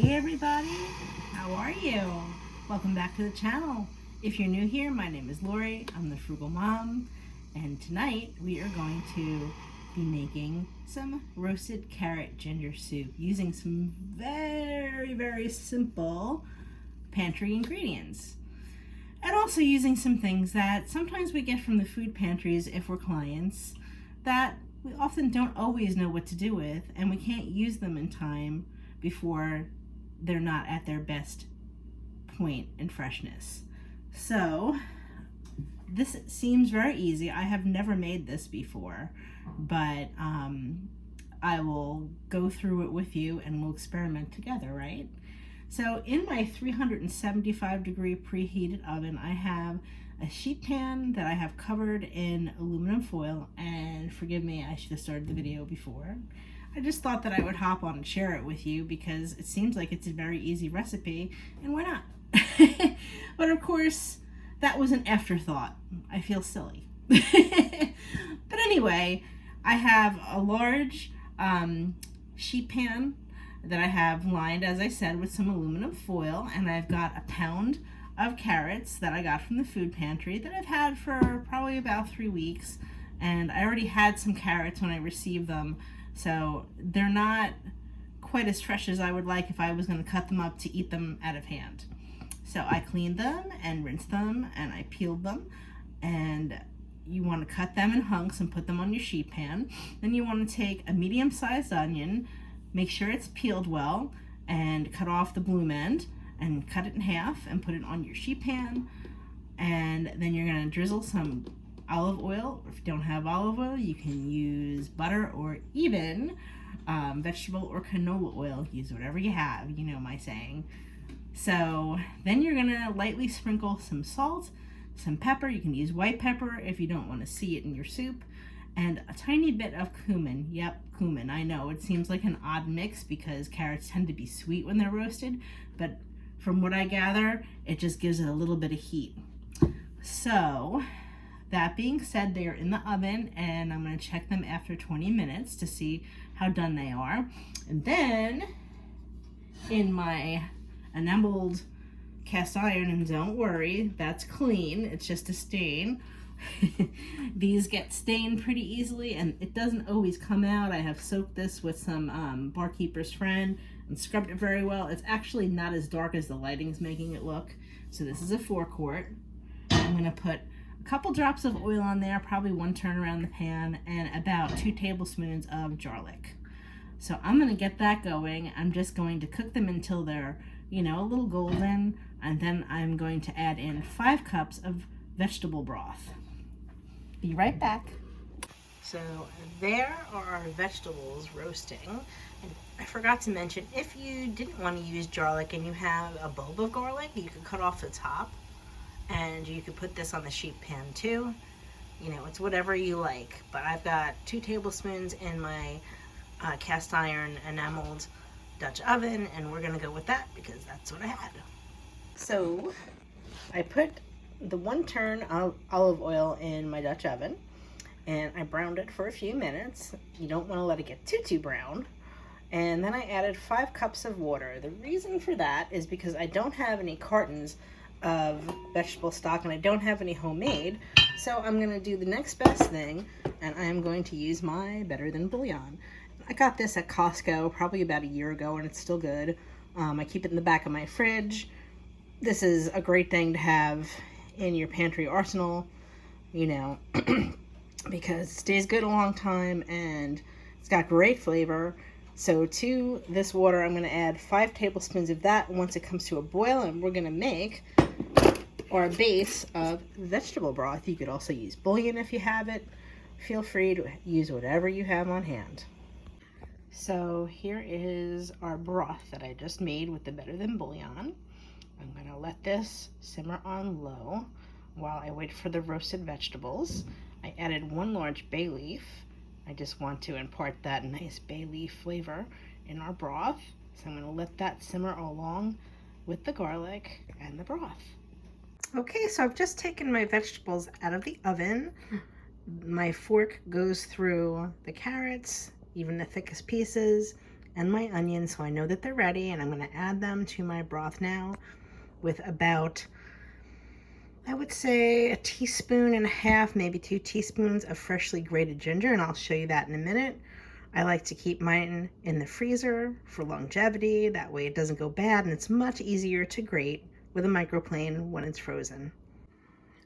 Hey everybody, how are you? Welcome back to the channel. If you're new here, my name is Lori. I'm the Frugal Mom, and tonight we are going to be making some roasted carrot ginger soup using some very simple pantry ingredients. And also using some things that sometimes we get from the food pantries if we're clients that we often don't always know what to do with, and we can't use them in time before they're not at their best point in freshness. So this seems very easy. I have never made this before, but I will go through it with you and we'll experiment together, right? So in my 375 degree preheated oven, I have a sheet pan that I have covered in aluminum foil, and forgive me, I should have started the video before. I just thought that I would hop on and share it with you because it seems like it's a very easy recipe, and why not? But of course, that was an afterthought. I feel silly. But anyway, I have a large sheet pan that I have lined, as I said, with some aluminum foil, and I've got a pound of carrots that I got from the food pantry that I've had for probably about 3 weeks, and I already had some carrots when I received them, so they're not quite as fresh as I would like if I was going to cut them up to eat them out of hand. So I cleaned them and rinsed them and I peeled them, and you want to cut them in hunks and put them on your sheet pan. Then you want to take a medium-sized onion, make sure it's peeled well, and cut off the bloom end and cut it in half and put it on your sheet pan. And then you're going to drizzle some olive oil. If you don't have olive oil, you can use butter or even vegetable or canola oil. Use whatever you have, you know my saying. So then you're going to lightly sprinkle some salt, some pepper. You can use white pepper if you don't want to see it in your soup, and a tiny bit of cumin. Yep, cumin. I know it seems like an odd mix because carrots tend to be sweet when they're roasted, but from what I gather, it just gives it a little bit of heat. So that being said, they are in the oven, and I'm going to check them after 20 minutes to see how done they are. And then in my enameled cast iron, and don't worry, that's clean, it's just a stain. These get stained pretty easily, and it doesn't always come out. I have soaked this with some Barkeeper's Friend and scrubbed it very well. It's actually not as dark as the lighting's making it look. So this is a 4-quart. I'm going to put a couple drops of oil on there, probably 1 turn around the pan, and about 2 tablespoons of garlic. So I'm going to get that going. I'm just going to cook them until they're, you know, a little golden, and then I'm going to add in 5 cups of vegetable broth. Be right back. So there are our vegetables roasting. And I forgot to mention, if you didn't want to use garlic and you have a bulb of garlic, you could cut off the top and you could put this on the sheet pan too. You know, it's whatever you like. But I've got 2 tablespoons in my cast iron enameled Dutch oven, and we're gonna go with that because that's what I had. So I put the 1 turn of olive oil in my Dutch oven, and I browned it for a few minutes. You don't want to let it get too brown. And then I added 5 cups of water. The reason for that is because I don't have any cartons of vegetable stock and I don't have any homemade, so I'm going to do the next best thing, and I'm going to use my Better Than bouillon. I got this at Costco probably about a year ago, and it's still good. I keep it in the back of my fridge. This is a great thing to have in your pantry arsenal, you know, because it stays good a long time and it's got great flavor. So to this water, I'm going to add 5 tablespoons of that once it comes to a boil, and we're going to make our base of vegetable broth. You could also use bouillon if you have it. Feel free to use whatever you have on hand. So here is our broth that I just made with the Better Than bouillon. I'm going to let this simmer on low while I wait for the roasted vegetables. I added 1 large bay leaf. I just want to impart that nice bay leaf flavor in our broth. So I'm going to let that simmer along with the garlic and the broth. Okay, so I've just taken my vegetables out of the oven. My fork goes through the carrots, even the thickest pieces, and my onions, so I know that they're ready, and I'm going to add them to my broth now with about, I would say, 1.5 teaspoons, maybe 2 teaspoons of freshly grated ginger, and I'll show you that in a minute. I like to keep mine in the freezer for longevity. That way it doesn't go bad, and it's much easier to grate with a microplane when it's frozen.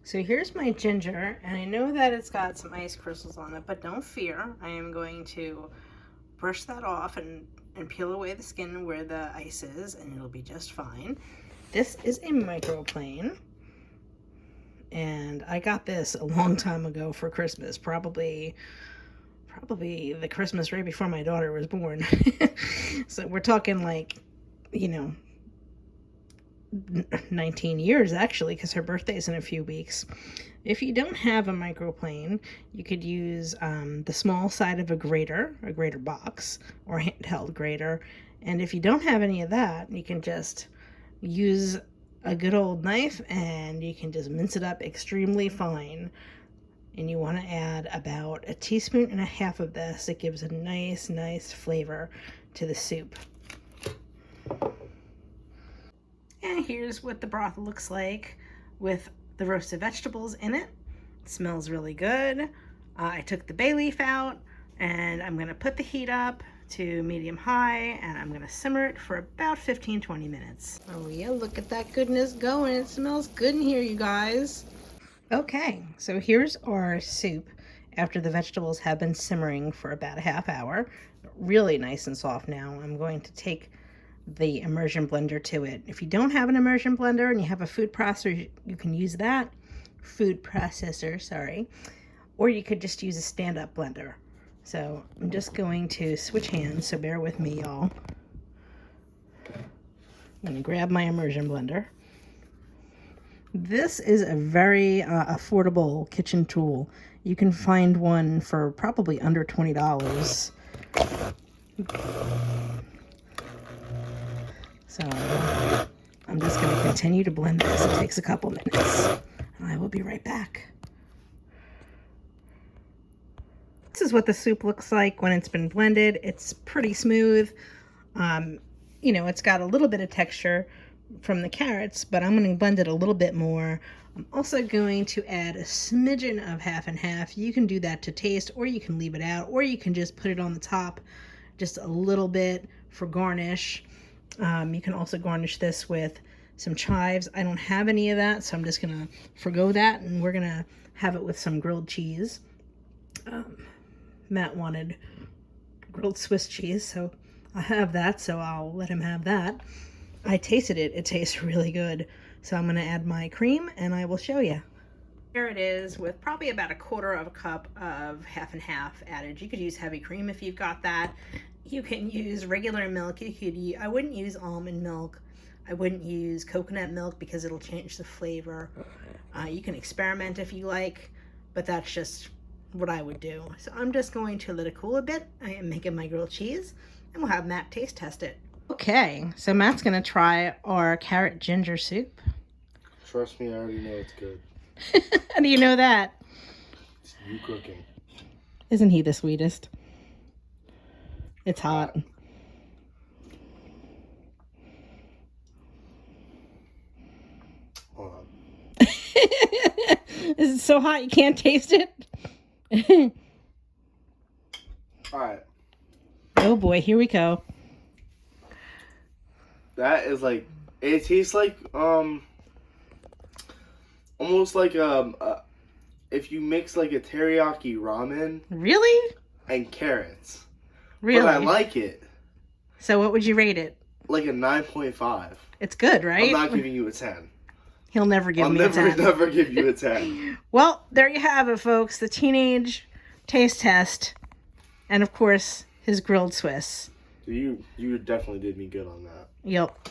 So here's my ginger, and I know that it's got some ice crystals on it, but don't fear. I am going to brush that off and peel away the skin where the ice is, and it'll be just fine. This is a microplane, and I got this a long time ago for Christmas, probably the Christmas right before my daughter was born. So we're talking like, 19 years actually, because her birthday is in a few weeks. If you don't have a microplane, you could use the small side of a grater box, or handheld grater. And if you don't have any of that, you can just use a good old knife, and you can just mince it up extremely fine. And you want to add about 1.5 teaspoons of this. It gives a nice flavor to the soup. And here's what the broth looks like with the roasted vegetables in it. It smells really good. I took the bay leaf out, and I'm going to put the heat up to medium-high, and I'm going to simmer it for about 15-20 minutes. Oh yeah, look at that goodness going. It smells good in here, you guys. Okay, so here's our soup after the vegetables have been simmering for about a half hour. Really nice and soft now. I'm going to take the immersion blender to it. If you don't have an immersion blender and you have a food processor, you can use that. Sorry. Or you could just use a stand-up blender. So I'm just going to switch hands, so bear with me, y'all. I'm going to grab my immersion blender. This is a very affordable kitchen tool. You can find one for probably under $20. So I'm just going to continue to blend this. It takes a couple minutes, and I will be right back. This is what the soup looks like when it's been blended. It's pretty smooth. It's got a little bit of texture from the carrots, but I'm going to blend it a little bit more. I'm also going to add a smidgen of half and half. You can do that to taste, or you can leave it out, or you can just put it on the top just a little bit for garnish. You can also garnish this with some chives. I don't have any of that, so I'm just going to forgo that, and we're going to have it with some grilled cheese. Matt wanted grilled Swiss cheese, so I have that, so I'll let him have that. I tasted it. It tastes really good. So I'm going to add my cream, and I will show you. Here it is with probably about 1/4 cup of half and half added. You could use heavy cream if you've got that. You can use regular milk. I wouldn't use almond milk. I wouldn't use coconut milk because it'll change the flavor. You can experiment if you like, but that's just what I would do. So I'm just going to let it cool a bit. I am making my grilled cheese, and we'll have Matt taste test it. Okay, so Matt's gonna try our carrot ginger soup. Trust me, I already know it's good. How do you know that? It's you cooking. Isn't he the sweetest? It's hot. Hold on. Is it so hot you can't taste it? Alright. Oh boy, here we go. That is like, it tastes like, almost like, if you mix like a teriyaki ramen. Really? And carrots. Really? But I like it. So what would you rate it? Like a 9.5. It's good, right? I'm not giving you a 10. He'll never give me a 10. I'll never give you a 10. Well, there you have it, folks. The teenage taste test. And, of course, his grilled Swiss. You definitely did me good on that. Yep.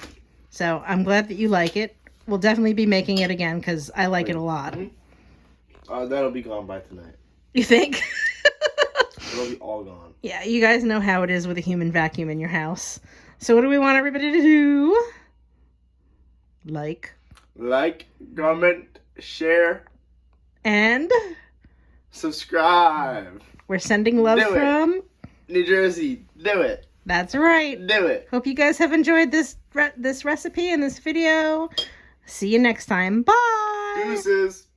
So I'm glad that you like it. We'll definitely be making it again because I like it a lot. That'll be gone by tonight. You think? It'll be all gone. Yeah, you guys know how it is with a human vacuum in your house. So what do we want everybody to do? Like, comment, share, and subscribe. We're sending love from New Jersey. Do it. That's right. Do it. Hope you guys have enjoyed this recipe and this video. See you next time. Bye. Deuces.